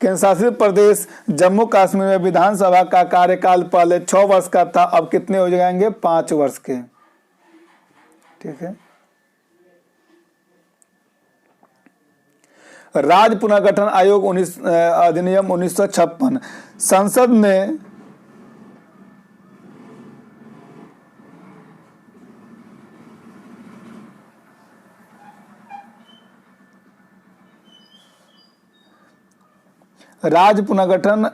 केंद्र शासित प्रदेश जम्मू कश्मीर में विधानसभा का कार्यकाल पहले 6 वर्ष का था, अब कितने हो जाएंगे? 5 वर्ष के। ठीक है। राज्य पुनर्गठन आयोग अधिनियम 1956 संसद ने राज्य पुनर्गठन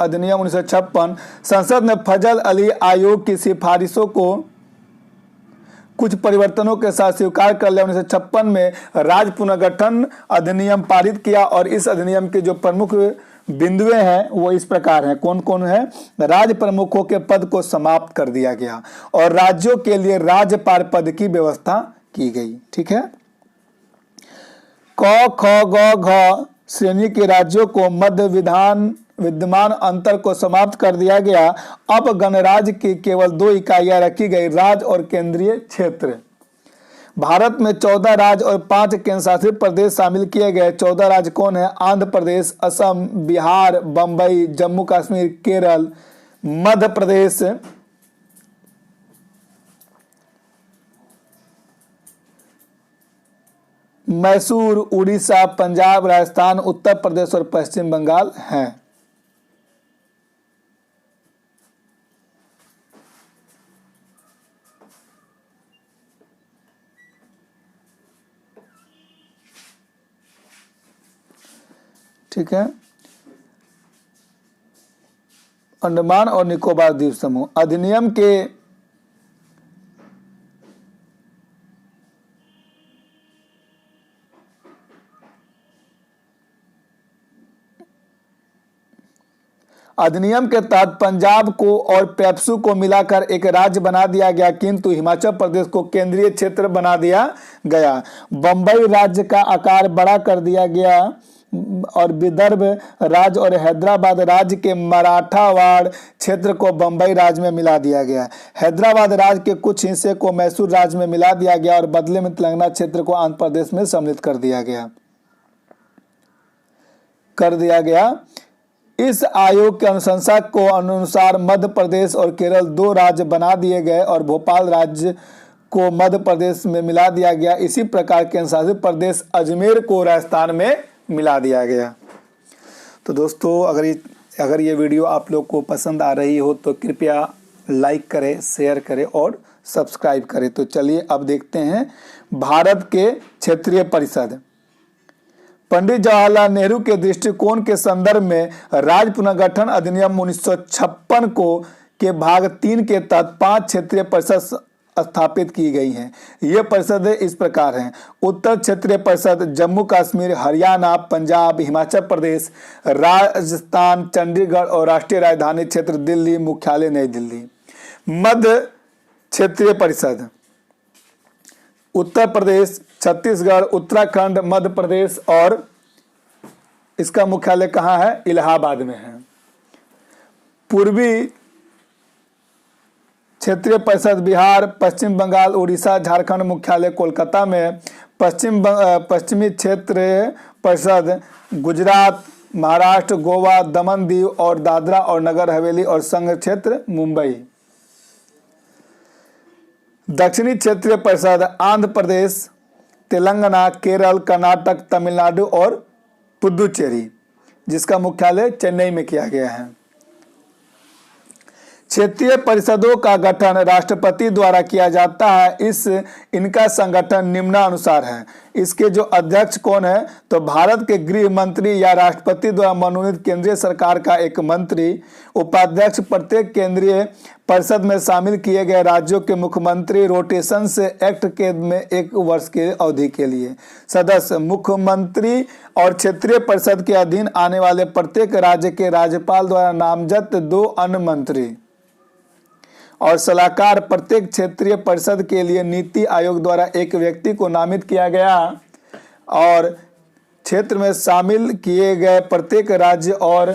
अधिनियम 1956। संसद ने फजल अली आयोग की सिफारिशों को कुछ परिवर्तनों के साथ स्वीकार कर लिया। 1956 में राज्य पुनर्गठन अधिनियम पारित किया और इस अधिनियम के जो प्रमुख बिंदुएं हैं वो इस प्रकार हैं। कौन कौन है? राज्य प्रमुखों के पद को समाप्त कर दिया गया और राज्यों के लिए राज्यपाल पद की व्यवस्था की गई। ठीक है। क ख ग घ श्रेणी के राज्यों को मध्य विद्यमान अंतर को समाप्त कर दिया गया। अब गणराज्य की केवल 2 इकाइयां रखी गई, राज्य और केंद्रीय क्षेत्र। भारत में 14 राज्य और 5 केंद्र शासित प्रदेश शामिल किए गए। 14 राज्य कौन है? आंध्र प्रदेश, असम, बिहार, बंबई, जम्मू कश्मीर, केरल, मध्य प्रदेश, मैसूर, उड़ीसा, पंजाब, राजस्थान, उत्तर प्रदेश और पश्चिम बंगाल हैं। ठीक है। अंडमान और निकोबार द्वीप समूह अधिनियम के तहत पंजाब को और पेप्सू को मिलाकर एक राज्य बना दिया गया, किंतु हिमाचल प्रदेश को केंद्रीय क्षेत्र बना दिया गया। बंबई राज्य का आकार बड़ा कर दिया गया और विदर्भ राज्य और हैदराबाद राज्य के मराठावाड़ क्षेत्र को बंबई राज्य में मिला दिया गया। हैदराबाद राज्य के कुछ हिस्से को मैसूर राज्य में मिला दिया गया और बदले में तेलंगाना क्षेत्र को आंध्र प्रदेश में सम्मिलित कर दिया गया। इस आयोग के अनुशंसा को अनुसार मध्य प्रदेश और केरल 2 राज्य बना दिए गए और भोपाल राज्य को मध्य प्रदेश में मिला दिया गया। इसी प्रकार केंद्र शासित प्रदेश अजमेर को राजस्थान में मिला दिया गया। तो दोस्तों अगर ये वीडियो आप लोग को पसंद आ रही हो तो कृपया लाइक करें, शेयर करें और सब्सक्राइब करें। तो चलिए अब देखते हैं भारत के क्षेत्रीय परिषद। पंडित जवाहरलाल नेहरू के दृष्टिकोण के संदर्भ में राज्य पुनर्गठन अधिनियम 1956 के भाग 3 के तहत 5 क्षेत्रीय परिषद स्थापित की गई हैं। ये परिषदें इस प्रकार हैं: उत्तर क्षेत्रीय परिषद जम्मू कश्मीर, हरियाणा, पंजाब, हिमाचल प्रदेश, राजस्थान, चंडीगढ़ और राष्ट्रीय राजधानी क्षेत्र दिल्ली, मुख्यालय नई दिल्ली। मध्य क्षेत्रीय परिषद उत्तर प्रदेश, छत्तीसगढ़, उत्तराखंड, मध्य प्रदेश और इसका मुख्यालय कहाँ है? इलाहाबाद में है। पूर्वी क्षेत्रीय परिषद बिहार, पश्चिम बंगाल, उड़ीसा, झारखंड, मुख्यालय कोलकाता में। पश्चिमी क्षेत्रीय परिषद गुजरात, महाराष्ट्र, गोवा, दमन दीव और दादरा और नगर हवेली और संघ क्षेत्र मुंबई। दक्षिणी क्षेत्रीय परिषद आंध्र प्रदेश, तेलंगाना, केरल, कर्नाटक, तमिलनाडु और पुदुचेरी, जिसका मुख्यालय चेन्नई में किया गया है। क्षेत्रीय परिषदों का गठन राष्ट्रपति द्वारा किया जाता है। इनका संगठन निम्नानुसार है। इसके जो अध्यक्ष कौन है? तो भारत के गृह मंत्री या राष्ट्रपति द्वारा मनोनीत केंद्रीय सरकार का एक मंत्री। उपाध्यक्ष प्रत्येक केंद्रीय परिषद में शामिल किए गए राज्यों के मुख्यमंत्री रोटेशन से एक्ट के में 1 वर्ष के अवधि के लिए। सदस्य मुख्यमंत्री और क्षेत्रीय परिषद के अधीन आने वाले प्रत्येक राज्य के राज्यपाल द्वारा नामजद 2 अन्य मंत्री और सलाहकार। प्रत्येक क्षेत्रीय परिषद के लिए नीति आयोग द्वारा एक व्यक्ति को नामित किया गया और क्षेत्र में शामिल किए गए प्रत्येक राज्य और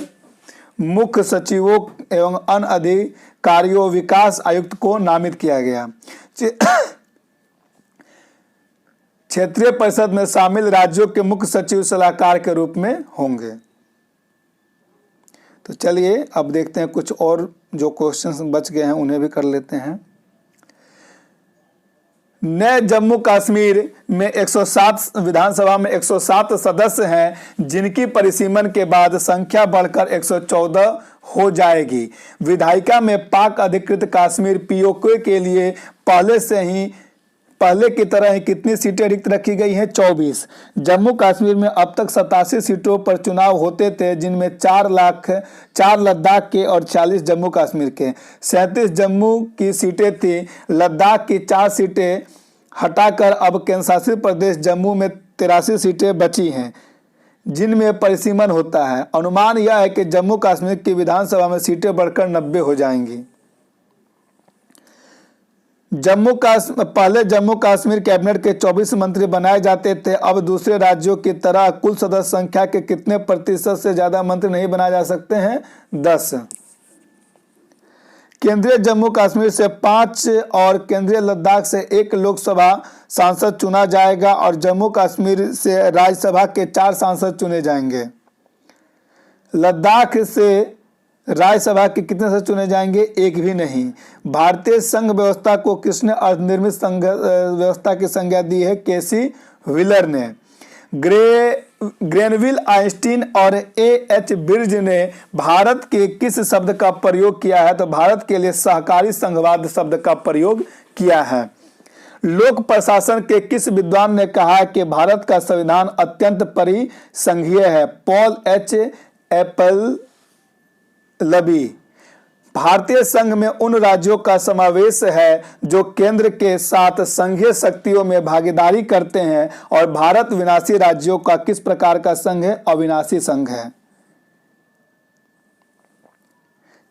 मुख्य सचिवों एवं अन्य अधिकारियों विकास आयुक्त को नामित किया गया। क्षेत्रीय परिषद में शामिल राज्यों के मुख्य सचिव सलाहकार के रूप में होंगे। तो चलिए अब देखते हैं कुछ और जो क्वेश्चंस बच गए हैं उन्हें भी कर लेते हैं। नए जम्मू कश्मीर में 107 विधानसभा में 107 सदस्य हैं, जिनकी परिसीमन के बाद संख्या बढ़कर 114 हो जाएगी। विधायिका में पाक अधिकृत कश्मीर पीओके के लिए पहले से ही पहले की तरह ही कितनी सीटें रिक्त रखी गई हैं? 24। जम्मू कश्मीर में अब तक 87 सीटों पर चुनाव होते थे, जिनमें 4 लद्दाख के और 40 जम्मू कश्मीर के। 37 जम्मू की सीटें थी। लद्दाख की 4 सीटें हटाकर अब केंद्र शासित प्रदेश जम्मू में 83 सीटें बची हैं, जिनमें परिसीमन होता है। अनुमान यह है कि जम्मू कश्मीर की विधानसभा में सीटें बढ़कर 90 हो जाएंगी। पहले जम्मू कश्मीर कैबिनेट के 24 मंत्री बनाए जाते थे। अब दूसरे राज्यों की तरह कुल सदस्य संख्या के कितने प्रतिशत से ज्यादा मंत्री नहीं बनाए जा सकते हैं? 10। केंद्रीय जम्मू कश्मीर से 5 और केंद्रीय लद्दाख से 1 लोकसभा सांसद चुना जाएगा और जम्मू कश्मीर से राज्यसभा के 4 सांसद चुने जाएंगे। लद्दाख से राज्यसभा के कितने सदस्य चुने जाएंगे? 1 भी नहीं। भारतीय संघ व्यवस्था को किसने अर्धनिर्मित संघ व्यवस्था की संज्ञा दी है? केसी व्हीलर ने। ग्रेनविल, आइंस्टीन और A.H. बिर्ज ने भारत के किस शब्द का प्रयोग किया है? तो भारत के लिए सहकारी संघवाद शब्द का प्रयोग किया है। लोक प्रशासन के किस विद्वान ने कहा कि भारत का संविधान अत्यंत परिसंघीय है? Paul H. एपलबी। भारतीय संघ में उन राज्यों का समावेश है जो केंद्र के साथ संघीय शक्तियों में भागीदारी करते हैं, और भारत विनाशी राज्यों का किस प्रकार का संघ है? अविनाशी संघ है।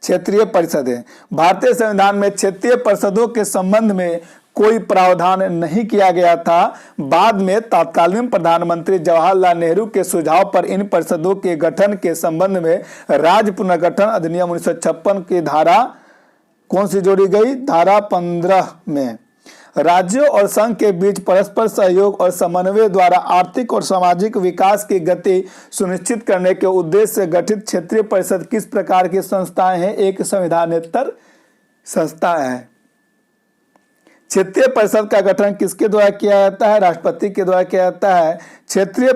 क्षेत्रीय परिषदें। भारतीय संविधान में क्षेत्रीय परिषदों के संबंध में कोई प्रावधान नहीं किया गया था। बाद में तत्कालीन प्रधानमंत्री जवाहरलाल नेहरू के सुझाव पर इन परिषदों के गठन के संबंध में राज्य पुनर्गठन अधिनियम 1956 की धारा कौन सी जोड़ी गई? धारा 15 में। राज्यों और संघ के बीच परस्पर सहयोग और समन्वय द्वारा आर्थिक और सामाजिक विकास की गति सुनिश्चित करने के उद्देश्य से गठित क्षेत्रीय परिषद किस प्रकार की संस्थाएं हैं? एक संविधानेतर संस्था है। क्षेत्रीय परिषद का गठन किसके द्वारा किया जाता है? राष्ट्रपति के द्वारा किया जाता है। क्षेत्रीय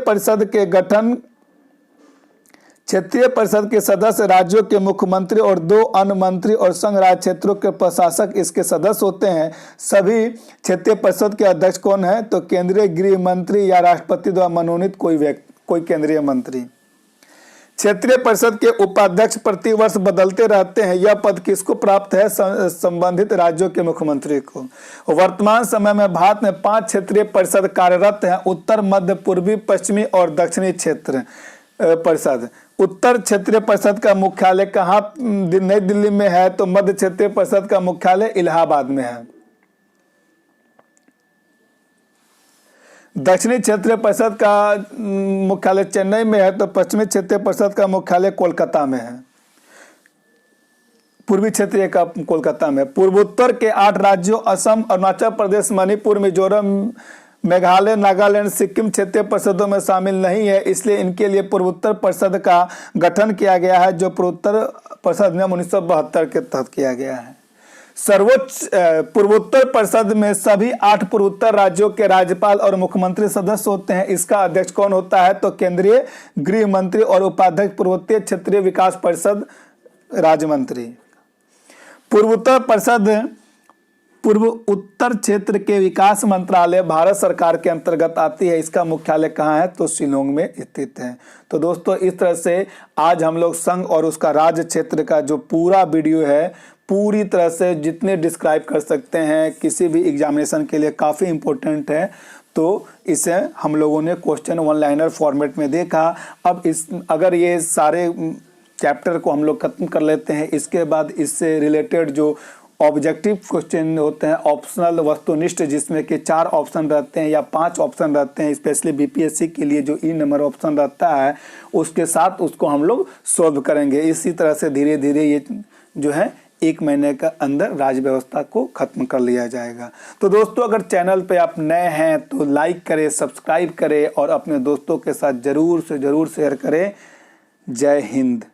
परिषद के सदस्य राज्यों के मुख्यमंत्री और 2 अन्य मंत्री और संघ राज्य क्षेत्रों के प्रशासक इसके सदस्य होते हैं। सभी क्षेत्रीय परिषद के अध्यक्ष कौन है? तो केंद्रीय गृह मंत्री या राष्ट्रपति द्वारा मनोनीत कोई केंद्रीय मंत्री। क्षेत्रीय परिषद के उपाध्यक्ष प्रतिवर्ष बदलते रहते हैं। यह पद किसको प्राप्त है? संबंधित राज्यों के मुख्यमंत्री को। वर्तमान समय में भारत में 5 क्षेत्रीय परिषद कार्यरत हैं: उत्तर, मध्य, पूर्वी, पश्चिमी और दक्षिणी क्षेत्र परिषद। उत्तर क्षेत्रीय परिषद का मुख्यालय कहाँ? नई दिल्ली में है। तो मध्य क्षेत्रीय परिषद का मुख्यालय इलाहाबाद में है। दक्षिणी क्षेत्रीय परिषद का मुख्यालय चेन्नई में है। तो पश्चिमी क्षेत्रीय परिषद का मुख्यालय कोलकाता में है। पूर्वी क्षेत्रीय का कोलकाता में। पूर्वोत्तर के 8 राज्यों असम, अरुणाचल प्रदेश, मणिपुर, मिजोरम, मेघालय, नागालैंड, सिक्किम क्षेत्रीय परिषदों में शामिल नहीं है, इसलिए इनके लिए पूर्वोत्तर परिषद का गठन किया गया है, जो पूर्वोत्तर परिषद अधिनियम 1972 के तहत किया गया है। सर्वोच्च पूर्वोत्तर परिषद में सभी 8 पूर्वोत्तर राज्यों के राज्यपाल और मुख्यमंत्री सदस्य होते हैं। इसका अध्यक्ष कौन होता है? तो केंद्रीय गृह मंत्री और उपाध्यक्ष पूर्वोत्तर क्षेत्रीय विकास परिषद राज्य मंत्री। पूर्व उत्तर क्षेत्र के विकास मंत्रालय भारत सरकार के अंतर्गत आती है। इसका मुख्यालय कहाँ है? तो शिलोंग में स्थित है। तो दोस्तों, इस तरह से आज हम लोग संघ और उसका राज्य क्षेत्र का जो पूरा वीडियो है, पूरी तरह से जितने डिस्क्राइब कर सकते हैं, किसी भी एग्जामिनेशन के लिए काफ़ी इम्पोर्टेंट है। तो इसे हम लोगों ने क्वेश्चन 1 लाइनर फॉर्मेट में देखा। अब अगर ये सारे चैप्टर को हम लोग खत्म कर लेते हैं, इसके बाद इससे रिलेटेड जो ऑब्जेक्टिव क्वेश्चन होते हैं, ऑप्शनल वस्तुनिष्ठ, जिसमें कि 4 ऑप्शन रहते हैं या 5 ऑप्शन रहते हैं, स्पेशली बीपीएससी के लिए जो ई नंबर ऑप्शन रहता है, उसके साथ उसको हम लोग सॉल्व करेंगे। इसी तरह से धीरे धीरे ये जो है 1 महीने का अंदर राज्य व्यवस्था को खत्म कर लिया जाएगा। तो दोस्तों, अगर चैनल पे आप नए हैं तो लाइक करें, सब्सक्राइब करें और अपने दोस्तों के साथ जरूर से जरूर शेयर करें। जय हिंद।